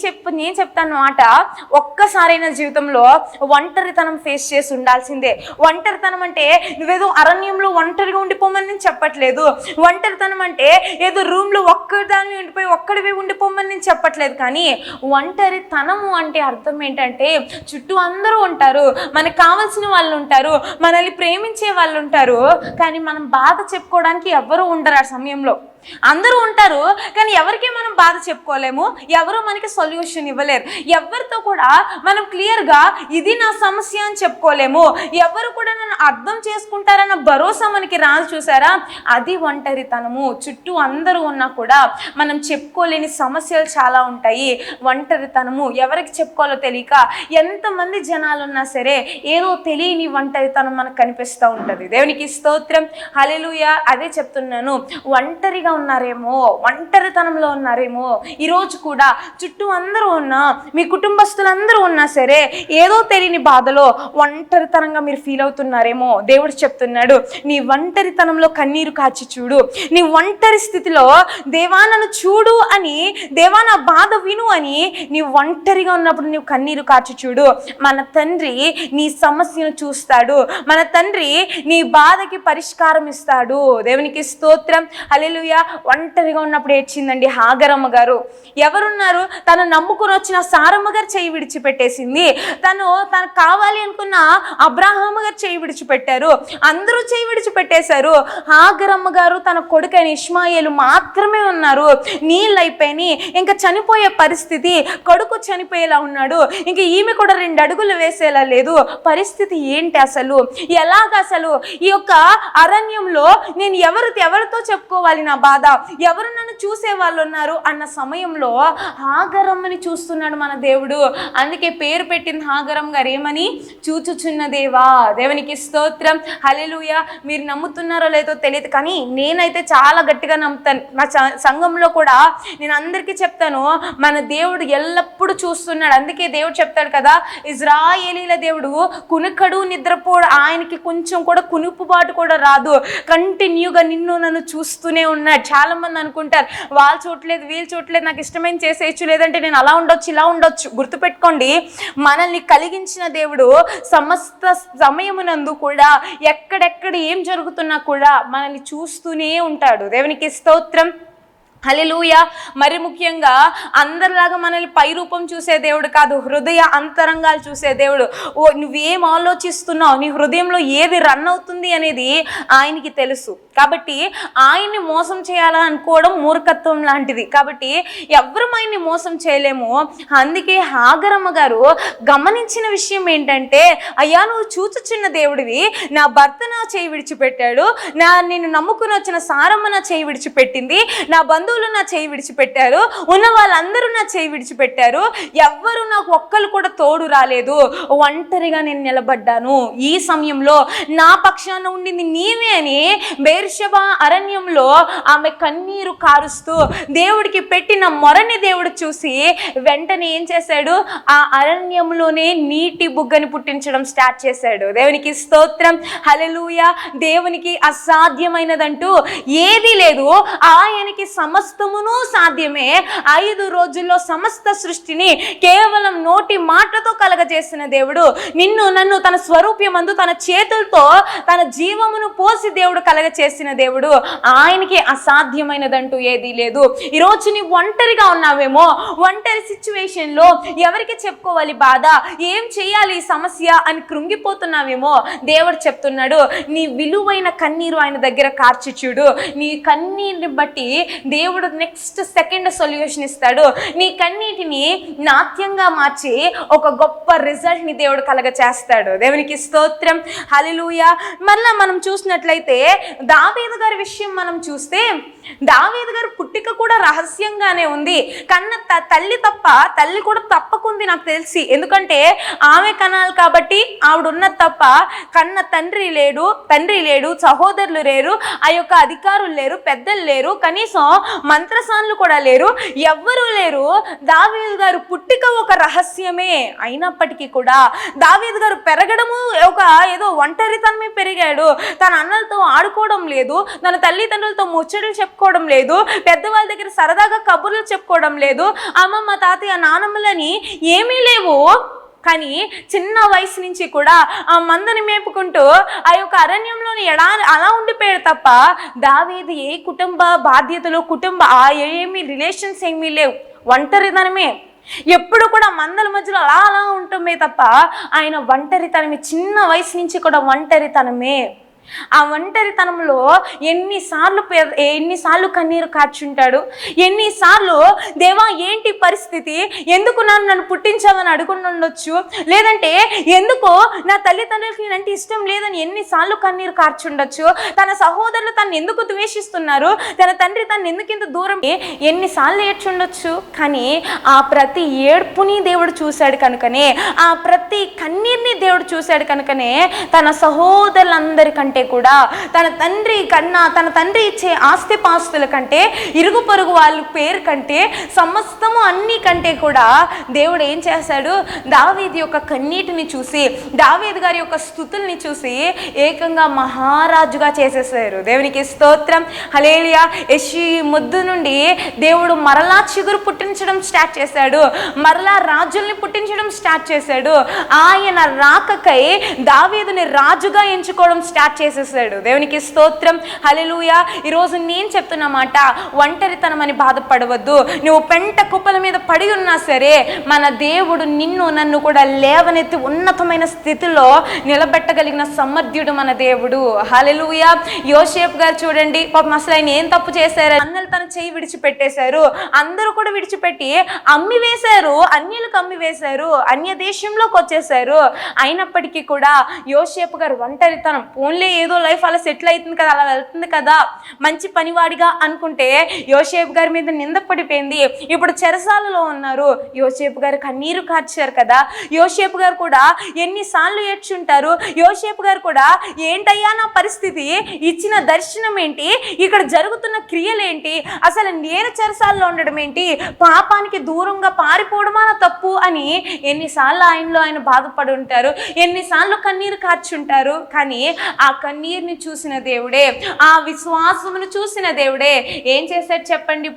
చెప్తాను మాట, ఒక్కసారైనా జీవితంలో ఒంటరితనం ఫేస్ చేసి ఉండాల్సిందే. ఒంటరితనం అంటే నువ్వేదో అరణ్యంలో ఒంటరిగా ఉండిపోమని నేను చెప్పట్లేదు. ఒంటరితనం అంటే ఏదో రూమ్ లో ఒక్కదాని ఉండిపోయి ఒక్కడివే ఉండిపోమని నేను చెప్పట్లేదు. కానీ ఒంటరితనము అంటే అర్థం ఏంటంటే, చుట్టూ అందరూ ఉంటారు, మనకు కావాల్సిన వాళ్ళు ఉంటారు, మనల్ని ప్రేమించే వాళ్ళు ఉంటారు, కానీ మనం బాధ చెప్పుకోవడానికి ఎవ్వరూ ఉండరు. ఆ సమయంలో అందరూ ఉంటారు, కానీ ఎవరికి మనం బాధ చెప్పుకోలేము, ఎవరు మనకి సొల్యూషన్ ఇవ్వలేరు. ఎవరితో కూడా మనం క్లియర్గా ఇది నా సమస్య అని చెప్పుకోలేము. ఎవరు కూడా నన్ను అర్థం చేసుకుంటారన్న భరోసా మనకి రాదు. చూసారా, అది ఒంటరితనము. చుట్టూ అందరూ ఉన్నా కూడా మనం చెప్పుకోలేని సమస్యలు చాలా ఉంటాయి. ఒంటరితనము, ఎవరికి చెప్పుకోవాలో తెలియక ఎంతమంది జనాలు ఉన్నా సరే ఏదో తెలియని ఒంటరితనం మనకు కనిపిస్తూ ఉంటుంది. దేవునికి స్తోత్రం, హల్లెలూయా. అదే చెప్తున్నాను, ఒంటరిగా ఉన్నారేమో, ఒంటరితనంలో ఉన్నారేమో. ఈరోజు కూడా చుట్టూ అందరూ ఉన్నా, మీ కుటుంబస్తులందరూ ఉన్నా సరే ఏదో తెలియని బాధలో ఒంటరితనంగా మీరు ఫీల్ అవుతున్నారేమో. దేవుడు చెప్తున్నాడు, నీ ఒంటరితనంలో కన్నీరు కాచి చూడు. నీ ఒంటరి స్థితిలో దేవా నన్ను చూడు అని, దేవా నా బాధ విను అని నీ ఒంటరిగా ఉన్నప్పుడు నీవు కన్నీరు కాచి చూడు. మన తండ్రి నీ సమస్యను చూస్తాడు, మన తండ్రి నీ బాధకి పరిష్కారం ఇస్తాడు. దేవునికి స్తోత్రం, హల్లెలూయా. ఒంటరిగా ఉన్నప్పుడు ఏడ్చిందండి హాగరమ్మ గారు. ఎవరున్నారు? తను నమ్ముకుని వచ్చిన సారమ్మ గారు చేయి విడిచిపెట్టేసింది. తనకు కావాలి అనుకున్న అబ్రాహాము గారు చేయి విడిచిపెట్టారు. అందరూ చేయి విడిచిపెట్టేశారు. హాగరమ్మ గారు తన కొడుకైన ఇష్మాయేలు మాత్రమే ఉన్నారు. నీళ్ళు అయిపోయినాయి, ఇంకా చనిపోయే పరిస్థితి. కొడుకు చనిపోయేలా ఉన్నాడు, ఇంకా ఈమె కూడా 2 అడుగులు వేసేలా లేదు. పరిస్థితి ఏంటి అసలు? ఎలాగ అసలు ఈ యొక్క అరణ్యంలో నేను ఎవరితో చెప్పుకోవాలి నా బాధ? ఎవరు నన్ను చూసే వాళ్ళు ఉన్నారు అన్న సమయంలో హాగరమ్మని చూస్తున్నాడు మన దేవుడు. అందుకే పేరు పెట్టింది హాగరమ్మ గారు ఏమని? చూచుచున్న దేవా. దేవునికి స్తోత్రం, హల్లెలూయా. మీరు నమ్ముతున్నారో లేదో తెలియదు, కానీ నేనైతే చాలా గట్టిగా నమ్ముతాను. మా సంఘంలో కూడా నేను అందరికీ చెప్తాను, మన దేవుడు ఎల్లప్పుడూ చూస్తున్నాడు. అందుకే దేవుడు చెప్తాడు కదా, ఇజ్రాయేలీల దేవుడు కునుకడు నిద్రపోడు, ఆయనకి కొంచెం కూడా కునుపుబాటు కూడా రాదు. కంటిన్యూగా నిన్ను నన్ను చూస్తూనే ఉన్నాడు. చాలా మంది అనుకుంటారు వాళ్ళు చూడలేదు వీళ్ళు చూడలేదు, నాకు ఇష్టమైన చేసేయచ్చు, లేదంటే నేను అలా ఉండొచ్చు ఇలా ఉండొచ్చు. గుర్తుపెట్టుకోండి, మనల్ని కలిగించిన దేవుడు సమస్త సమయమునందు కూడా ఎక్కడెక్కడ ఏం జరుగుతున్నా కూడా మనల్ని చూస్తూనే ఉంటాడు. దేవునికి స్తోత్రం, హల్లెలూయా. మరి ముఖ్యంగా అందరిలాగా మనల్ని పై రూపం చూసే దేవుడు కాదు, హృదయ అంతరంగాలు చూసే దేవుడు. నువ్వేం ఆలోచిస్తున్నావు, నీ హృదయంలో ఏది రన్ అవుతుంది అనేది ఆయనకి తెలుసు. కాబట్టి ఆయన్ని మోసం చేయాలా అనుకోవడం మూర్ఖత్వం లాంటిది. కాబట్టి ఎవరు ఆయన్ని మోసం చేయలేము. అందుకే హాగరమ్మ గారు గమనించిన విషయం ఏంటంటే, అయ్యా నువ్వు చూచుచున్న దేవుడివి, నా భర్త నా చేయి విడిచిపెట్టాడు, నేను నమ్ముకుని వచ్చిన సారమ్మ నా చేయి విడిచిపెట్టింది, నా బంధువులు నా చేయి విడిచిపెట్టారు, ఉన్న వాళ్ళందరూ నా చేయి విడిచిపెట్టారు, ఎవ్వరు నాకు ఒక్కరు కూడా తోడు రాలేదు, ఒంటరిగా నేను నిలబడ్డాను. ఈ సమయంలో నా పక్షాన ఉండింది నీవే అని బెర్షెబా అరణ్యంలో ఆమె కన్నీరు కారుస్తూ దేవుడికి పెట్టిన మొరని దేవుడు చూసి వెంటనే ఏం చేశాడు? ఆ అరణ్యంలోనే నీటి బుగ్గని పుట్టించడం స్టార్ట్ చేశాడు. దేవునికి స్తోత్రం, హల్లెలూయా. దేవునికి అసాధ్యమైనదంటూ ఏదీ లేదు. ఆయనకి సమస్తమును సాధ్యమే. 5 రోజుల్లో సమస్త సృష్టిని కేవలం నోటి మాటతో కలగజేసిన దేవుడు, నిన్ను నన్ను తన స్వరూప్యమందు తన చేతులతో తన జీవమును పోసి దేవుడు కలగచేసిన దేవుడు. ఆయనకి అసాధ్యమైనదంటూ ఏదీ లేదు. ఈరోజు నీవు ఒంటరిగా ఉన్నావేమో, ఒంటరి సిచ్యువేషన్లో ఎవరికి చెప్పుకోవాలి బాధ, ఏం చేయాలి ఈ సమస్య అని కృంగిపోతున్నావేమో, దేవుడు చెప్తున్నాడు, నీ విలువైన కన్నీరు ఆయన దగ్గర కార్చి చూడు. నీ కన్నీరుని బట్టి దేవుడు నెక్స్ట్ సెకండ్ సొల్యూషన్ ఇస్తాడు. నీ కన్నీటిని నాట్యంగా మార్చి ఒక గొప్ప రిజల్ట్ ని దేవుడు కలగ చేస్తాడు. దేవునికి స్తోత్రం, హల్లెలూయా. మళ్ళా మనం చూసినట్లయితే దావీదు గారి విషయం మనం చూస్తే, దావీదు గారు పుట్టిక కూడా రహస్యంగానే ఉంది. తల్లి తప్ప, తల్లి కూడా తప్పకుంది నాకు తెలిసి, ఎందుకంటే ఆమె కనాలి కాబట్టి ఆవిడ ఉన్నది తప్ప కన్న తండ్రి లేడు, సహోదరులు లేరు, ఆ యొక్క అధికారులు లేరు, పెద్దలు లేరు, కనీసం మంత్రసానులు కూడా లేరు, ఎవ్వరూ లేరు. దావీదు గారు పుట్టిక ఒక రహస్యమే అయినప్పటికీ కూడా దావీదు గారు పెరగడము ఒక ఏదో ఒంటరితనమే పెరిగాడు. తన అన్నలతో ఆడుకోవడం లేదు, తన తల్లిదండ్రులతో ముచ్చట్లు చెప్పుకోవడం లేదు, పెద్దవాళ్ళ దగ్గర సరదాగా కబుర్లు చెప్పుకోవడం లేదు, అమ్మమ్మ తాతయ్య నానమ్మలని ఏమీ లేవు. కానీ చిన్న వయసు నుంచి కూడా ఆ మందని మేపుకుంటూ ఆ యొక్క అరణ్యంలోని అలా ఉండిపోయాడు తప్ప దావీదు ఏ కుటుంబ బాధ్యతలు, ఏమీ రిలేషన్స్ ఏమీ లేవు, ఒంటరితనమే. ఎప్పుడు కూడా మందల మధ్యలో అలా ఉంటమే తప్ప ఆయన ఒంటరితనమే. చిన్న వయసు నుంచి కూడా ఒంటరితనమే. ఆ ఒంటరితనంలో ఎన్నిసార్లు కన్నీరు కార్చుంటాడు, ఎన్నిసార్లు దేవా ఏంటి పరిస్థితి, ఎందుకు నన్ను పుట్టించావని అడుగుని ఉండొచ్చు, లేదంటే ఎందుకో నా తల్లిదండ్రులకి నేనంటే ఇష్టం లేదని ఎన్నిసార్లు కన్నీరు కార్చుండొచ్చు, తన సహోదరులు తను ఎందుకు ద్వేషిస్తున్నారు, తన తండ్రి తను ఎందుకు ఇంత దూరం, ఎన్నిసార్లు ఏడ్చుండొచ్చు. కానీ ఆ ప్రతి ఏడ్పుని దేవుడు చూశాడు కనుకనే, ఆ ప్రతి కన్నీర్ని దేవుడు చూశాడు కనుకనే తన సహోదరులందరికంటే కూడా, తన తండ్రి ఇచ్చే ఆస్తిపాస్తుల కంటే, ఇరుగు పొరుగు వాళ్ళ పేరు కంటే, సమస్తము అన్ని కంటే కూడా దేవుడు ఏం చేశాడు? దావీదు యొక్క కన్నీటిని చూసి, దావీదు గారి యొక్క స్తుతుల్ని చూసి ఏకంగా మహారాజుగా చేసేసారు. దేవునికి స్తోత్రం, హల్లెలూయా. యెషీ ముద్దు నుండి దేవుడు మరలా చిగురు పుట్టించడం స్టార్ట్ చేశాడు, మరలా రాజుల్ని పుట్టించడం స్టార్ట్ చేశాడు. ఆయన రాకకై దావీదుని రాజుగా ఎంచుకోవడం స్టార్ట్ చేసేసాడు. దేవునికి స్తోత్రం, హల్లెలూయా. ఈరోజు నేను చెప్తున్న మాట, ఒంటరితనం అని బాధపడవద్దు. నువ్వు పెంట కుప్పల మీద పడి ఉన్నా సరే మన దేవుడు నిన్ను నన్ను కూడా లేవనెత్తి ఉన్నతమైన స్థితిలో నిలబెట్టగలిగిన సమర్థ్యుడు మన దేవుడు. హల్లెలూయా. యోసేపు గారు చూడండి, పాపం అసలు ఆయన ఏం తప్పు చేశారు? అన్నలు తన చెయ్యి విడిచిపెట్టేశారు, అందరూ కూడా విడిచిపెట్టి అమ్మి వేశారు, అన్యులకు అమ్మి వేశారు, అన్య దేశంలోకి వచ్చేసారు. అయినప్పటికీ కూడా యోసేపు గారు ఒంటరితనం, పోన్లే ఏదో లైఫ్ అలా సెటిల్ అవుతుంది కదా, అలా వెళ్తుంది కదా, మంచి పనివాడిగా అనుకుంటే యోసేపు గారి మీద నింద పడిపోయింది. ఇప్పుడు చెరసాలలో ఉన్నారు. యోసేపు గారు కన్నీరు కార్చారు కదా, యోసేపు గారు కూడా ఎన్నిసార్లు ఏడ్చుంటారు. యోసేపు గారు కూడా ఏంటయ్యా నా పరిస్థితి, ఇచ్చిన దర్శనం ఏంటి, ఇక్కడ జరుగుతున్న క్రియలేంటి, అసలు నేను చెరసాలలో ఉండడం ఏంటి, పాపానికి దూరంగా పారిపోవడమా నా తప్పు అని ఎన్నిసార్లు ఆయనలో ఆయన బాధపడి ఉంటారు, ఎన్నిసార్లు కన్నీరు కార్చుంటారు. కానీ ఆ కన్నీరుని చూసిన దేవుడే, ఆ విశ్వాసమును చూసిన దేవుడే ఏం చేశాడు చెప్పండి?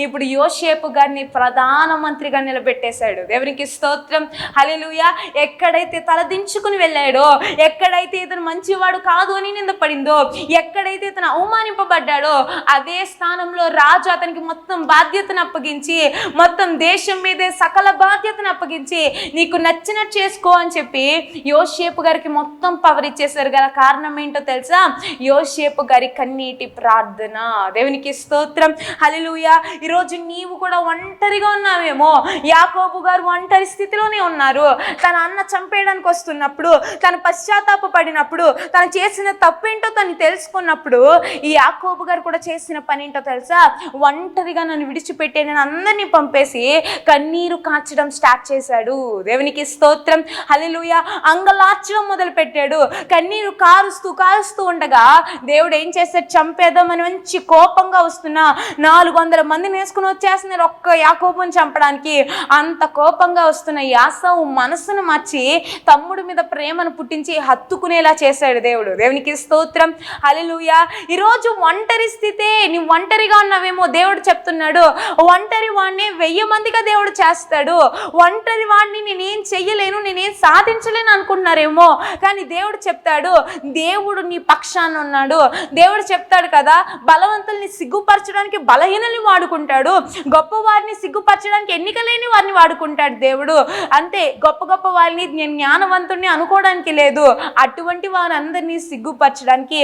ఇప్పుడు యోసేపు గారిని ప్రధానమంత్రిగా నిలబెట్టేశాడు. దేవునికి స్తోత్రం, హల్లెలూయా. ఎక్కడైతే తలదించుకుని వెళ్ళాడో, ఎక్కడైతే ఇతను మంచివాడు కాదు అని నిందపడిందో, ఎక్కడైతే ఇతను అవమానింపబడ్డాడో, అదే స్థానంలో రాజు అతనికి మొత్తం బాధ్యతను అప్పగించి, మొత్తం దేశం మీదే సకల బాధ్యతను అప్పగించి నీకు నచ్చినట్టు చేసుకో అని చెప్పి యోసేపు గారికి మొత్తం పవర్ ఇచ్చేసారు. గల కారణం ఏంటో తెలుసా? యోసేపు గారి కన్నీటి ప్రార్థన. దేవునికి స్తోత్రం, హల్లెలూయా. ఈరోజు నీవు కూడా ఒంటరిగా ఉన్నావేమో. యాకోబు గారు ఒంటరి స్థితిలోనే ఉన్నారు. తన అన్న చంపేయడానికి వస్తున్నప్పుడు, తను పశ్చాత్తాప పడినప్పుడు, తను చేసిన తప్పేంటో తను తెలుసుకున్నప్పుడు, ఈ యాకోబు గారు కూడా చేసిన పని ఏంటో తెలుసా? ఒంటరిగా నన్ను విడిచిపెట్టే నేను అందరినీ పంపేసి కన్నీరు కార్చడం స్టార్ట్ చేశాడు. దేవునికి స్తోత్రం, హల్లెలూయా. అంగలార్చడం మొదలు పెట్టాడు. కన్నీరు కారుస్తూ ఉండగా దేవుడు ఏం చేశాడు? చంపేద్దామని మంచి కోపంగా వస్తున్నా 400 మందిని వేసుకుని వచ్చేస్తున్నారు ఒక్క యాకోబుని చంపడానికి. అంత కోపంగా వస్తున్న యాసవు మనసును మార్చి తమ్ముడి మీద ప్రేమను పుట్టించి హత్తుకునేలా చేశాడు దేవుడు. దేవునికి స్తోత్రం, హల్లెలూయా. ఈరోజు ఒంటరి స్థితే, నువ్వు ఒంటరిగా ఉన్నావేమో. దేవుడు చెప్తున్నాడు, ఒంటరి వాడిని 1000 మందిగా దేవుడు చేస్తాడు. ఒంటరి వాడిని నేనేం చెయ్యలేను, నేనేం సాధించలేను అనుకుంటున్నారేమో. కానీ దేవుడు చెప్తాడు, దేవుడు నీ పక్షాన ఉన్నాడు. దేవుడు చెప్తాడు కదా, బలవంతుల్ని సిగ్గుపరచడానికి బలహీనల్ని వాడుకుంటాడు, గొప్పవారిని సిగ్గుపరచడానికి ఎన్నిక లేని వారిని వాడుకుంటాడు దేవుడు. అంతే, గొప్ప వారిని నేను జ్ఞానవంతుడిని అనుకోవడానికి లేదు. అటువంటి వారందరినీ సిగ్గుపరచడానికి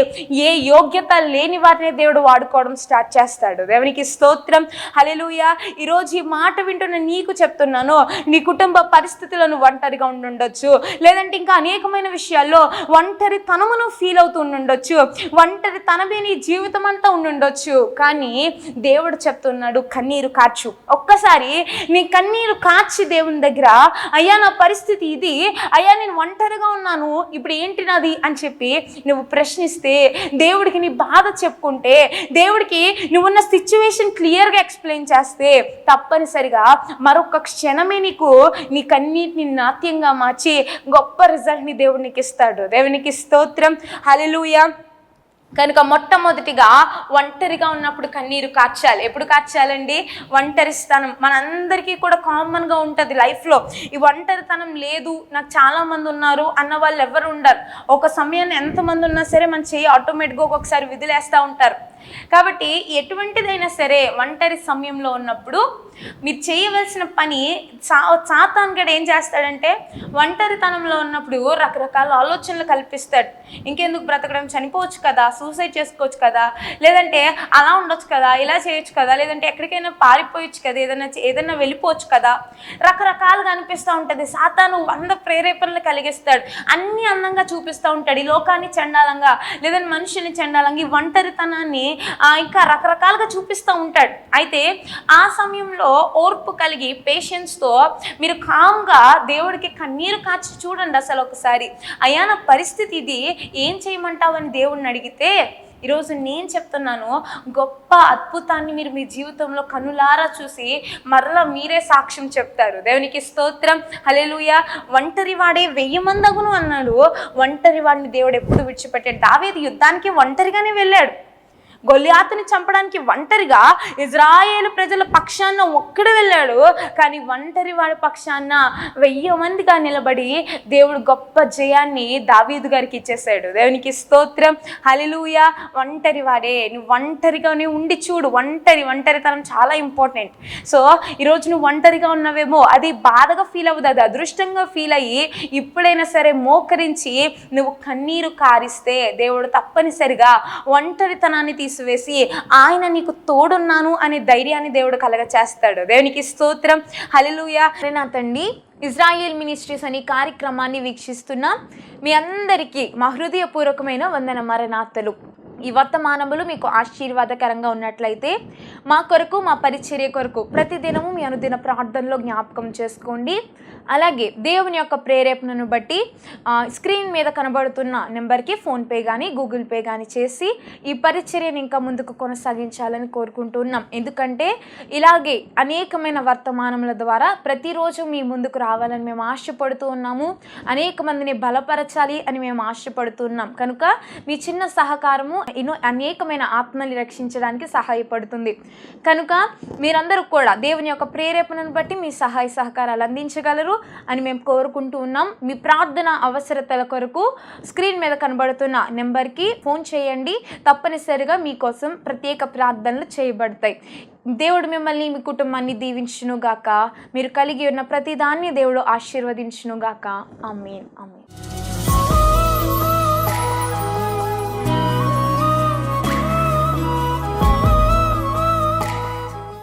ఏ యోగ్యత లేని వారిని దేవుడు వాడుకోవడం స్టార్ట్ చేస్తాడు. దేవునికి స్తోత్రం, హల్లెలూయా. ఈరోజు ఈ మాట వింటున్న నీకు చెప్తున్నాను, నీ కుటుంబ పరిస్థితులను ఒంటరిగా ఉండుండొచ్చు, లేదంటే ఇంకా అనేకమైన విషయాల్లో ఒంటరి తనమును ఫీల్ అవుతూ ఉండుండొచ్చు, ఒంటరి తనమే నీ జీవితం అంతా ఉండుండొచ్చు. కానీ దేవుడు చెప్తున్నాడు, కన్నీరు కార్చు. ఒక్కసారి నీ కన్నీరు కార్చి దేవుని దగ్గర, అయ్యా నా పరిస్థితి ఇది, అయ్యా నేను ఒంటరిగా ఉన్నాను, ఇప్పుడు ఏంటి నాది అని చెప్పి నువ్వు ప్రశ్నిస్తే, దేవుడికి నీ బాధ చెప్పుకుంటే, దేవుడికి నువ్వున్న సిచ్యువేషన్ క్లియర్గా ఎక్స్ప్లెయిన్ చేస్తే, తప్పనిసరిగా మరొక క్షణమే నీకు నీ కన్నీటిని నాట్యంగా మార్చి గొప్ప రిజల్ట్ని దేవుడు నీకు ఇస్తాడు. దేవునికి స్తోత్రం, హల్లెలూయా. కనుక మొట్టమొదటిగా ఒంటరిగా ఉన్నప్పుడు కన్నీరు కార్చాలి. ఎప్పుడు కార్చాలండి? ఒంటరి స్థానం మనందరికీ కూడా కామన్గా ఉంటుంది లైఫ్లో. ఈ ఒంటరితనం లేదు, నాకు చాలామంది ఉన్నారు అన్న వాళ్ళు ఎవరు ఉండరు. ఒక సమయాన్ని ఎంతమంది ఉన్నా సరే మన చెయ్యి ఆటోమేటిక్గా ఒక్కొక్కసారి విదిలేస్తూ ఉంటారు. కాబట్టి ఎటువంటిదైనా సరే ఒంటరి సమయంలో ఉన్నప్పుడు మీరు చేయవలసిన పని, సాతాను గడు ఏం చేస్తాడంటే ఒంటరితనంలో ఉన్నప్పుడు రకరకాల ఆలోచనలు కల్పిస్తాడు. ఇంకెందుకు బ్రతకడం, చనిపోవచ్చు కదా, సూసైడ్ చేసుకోవచ్చు కదా, లేదంటే అలా ఉండొచ్చు కదా, ఇలా చేయొచ్చు కదా, లేదంటే ఎక్కడికైనా పారిపోయచ్చు కదా, ఏదైనా వెళ్ళిపోవచ్చు కదా, రకరకాలుగా అనిపిస్తూ ఉంటుంది. సాతాను 100 ప్రేరేపణలు కలిగిస్తాడు. అన్నీ అందంగా చూపిస్తూ ఉంటాడు. ఈ లోకాన్ని చండాలంగా, లేదంటే మనుషుని చండాలంగా, ఈ ఒంటరితనాన్ని ఇంకా రకరకాలుగా చూపిస్తూ ఉంటాడు. అయితే ఆ సమయంలో ఓర్పు కలిగి పేషెన్స్తో మీరు కామ్గా దేవుడికి కన్నీరు కార్చి చూడండి. అసలు ఒకసారి, అయ్యా నా పరిస్థితి ఇది, ఏం చేయమంటావు అని దేవుడిని అడిగితే, ఈరోజు నేను చెప్తున్నాను, గొప్ప అద్భుతాన్ని మీరు మీ జీవితంలో కనులారా చూసి మరలా మీరే సాక్ష్యం చెప్తారు. దేవునికి స్తోత్రం, హల్లెలూయా. ఒంటరి వాడే 1000 మందగును అన్నాడు. ఒంటరి వాడిని దేవుడు ఎప్పుడు విడిచిపెట్టాడు? దావీదు యుద్ధానికి ఒంటరిగానే వెళ్ళాడు. గొలియాతుని చంపడానికి ఒంటరిగా ఇజ్రాయేలు ప్రజల పక్షాన ఒక్కడు వెళ్ళాడు, కానీ ఒంటరి వాడి పక్షాన 1000 మందిగా నిలబడి దేవుడు గొప్ప జయాన్ని దావీదు గారికి ఇచ్చేసాడు. దేవునికి స్తోత్రం, హల్లెలూయా. ఒంటరి వాడే, నువ్వు ఒంటరిగానే ఉండి చూడు. ఒంటరితనం చాలా ఇంపార్టెంట్. సో ఈరోజు నువ్వు ఒంటరిగా ఉన్నావేమో, అది బాధగా ఫీల్ అవ్వదు, అది అదృష్టంగా ఫీల్ అయ్యి ఇప్పుడైనా సరే మోకరించి నువ్వు కన్నీరు కారిస్తే దేవుడు తప్పనిసరిగా ఒంటరితనాన్ని తీసివేసి ఆయన నీకు తోడున్నాను అనే ధైర్యాన్ని దేవుడు కలగ చేస్తాడు. దేవునికి స్తోత్రం, హల్లెలూయా. నా తండ్రి, ఇజ్రాయేల్ మినిస్ట్రీస్ అనే కార్యక్రమాన్ని వీక్షిస్తున్న మీ అందరికీ మా హృదయపూర్వకమైన వందన మరణాతలు. ఈ వర్తమానములు మీకు ఆశీర్వాదకరంగా ఉన్నట్లయితే మా కొరకు, మా పరిచర్య కొరకు ప్రతిదినము మీ అనుదిన ప్రార్థనలో జ్ఞాపకం చేసుకోండి. అలాగే దేవుని యొక్క ప్రేరేపణను బట్టి స్క్రీన్ మీద కనబడుతున్న నెంబర్కి ఫోన్పే కానీ గూగుల్ పే కానీ చేసి ఈ పరిచర్యను ఇంకా ముందుకు కొనసాగించాలని కోరుకుంటున్నాం. ఎందుకంటే ఇలాగే అనేకమైన వర్తమానముల ద్వారా ప్రతిరోజు మీ ముందుకు రావాలని మేము ఆశపడుతూ ఉన్నాము. అనేక మందిని బలపరచాలి అని మేము ఆశపడుతున్నాం. కనుక మీ చిన్న సహకారము ఎన్నో అనేకమైన ఆత్మల్ని రక్షించడానికి సహాయపడుతుంది. కనుక మీరందరూ కూడా దేవుని యొక్క ప్రేరేపణను బట్టి మీ సహాయ సహకారాలు అందించగలరు అని మేము కోరుకుంటూ ఉన్నాం. మీ ప్రార్థన అవసరతల కొరకు స్క్రీన్ మీద కనబడుతున్న నెంబర్కి ఫోన్ చేయండి. తప్పనిసరిగా మీకోసం ప్రత్యేక ప్రార్థనలు చేయబడతాయి. దేవుడు మిమ్మల్ని, మీ కుటుంబాన్ని దీవించునుగాక. మీరు కలిగి ఉన్న ప్రతిదాన్ని దేవుడు ఆశీర్వదించునుగాక. ఆమేన్, ఆమేన్.